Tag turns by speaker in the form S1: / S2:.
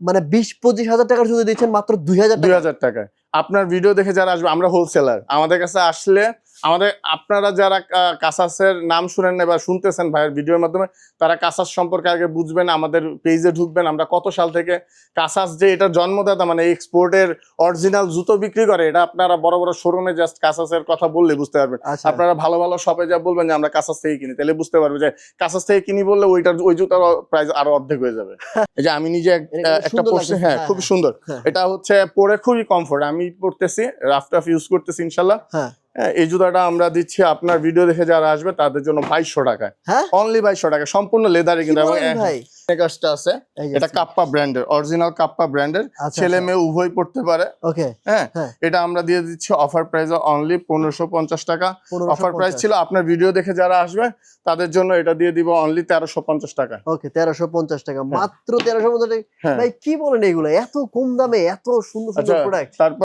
S1: মানে 20-25 হাজার টাকার জুতো দিচ্ছেন মাত্র 2000
S2: টাকায়। আপনার ভিডিও দেখে যারা আসবে, আমরা হোলসেলার, আমাদের কাছে আসলে আপনারা যারা কাসাসের নাম শুনেন না বা শুনতেছেন ভাইয়ের ভিডিওর মাধ্যমে, তারা কাসাস সম্পর্কে আগে বুঝবেন, আমাদের পেজে ঢুকবেন। আমরা কত সাল থেকে কাসাস যে এটা জন্মদাতা, মানে এক্সপোর্টের অরিজিনাল জুতো বিক্রি করে, এটা আপনারা বড় বড় শোরুমে জাস্ট কাসাসের কথা বললে বুঝতে পারবেন। আপনারা ভালো ভালো শপে যা বলবেন যে আমরা কাসাস থেকে কিনি, তাহলে বুঝতে পারবে যে কাসাস থেকে কিনি বললে ওই জুতার প্রাইস আরো অর্ধেক হয়ে যাবে। এই যে আমি নিজে একটা পড়ছি, হ্যাঁ খুব সুন্দর, এটা হচ্ছে পরে খুবই কমফোর্ট, আমি পড়তেছি, রাফ টাফ ইউজ করতেছি ইনশাল্লাহ। এই জুতাটা আমরা দিচ্ছি আপনার ভিডিও দেখে যারা আসবে তাদের জন্য 2200 টাকায়, অনলি 2200 টাকা, সম্পূর্ণ লেদারে কিন্তু। এবং নেকার্সটা আছে, এটা কাপ্পা ব্র্যান্ডের, অরিজিনাল কাপ্পা ব্র্যান্ডের, ছেলে মেয়ে উভয় পড়তে পারে। হ্যাঁ, এটা আমরা দিয়ে দিচ্ছি অফার প্রাইসে অনলি 1550 টাকা। অফার প্রাইস ছিল, আপনার ভিডিও দেখে যারা আসবে তাদের জন্য এটা দিয়ে দিব অনলি 1350 টাকা।
S1: ওকে, 1350 টাকা, মাত্র 1350 টাকা। ভাই কি বলেন এগুলো, এত কম দামে এত সুন্দর সুন্দর প্রোডাক্ট?
S2: তারপর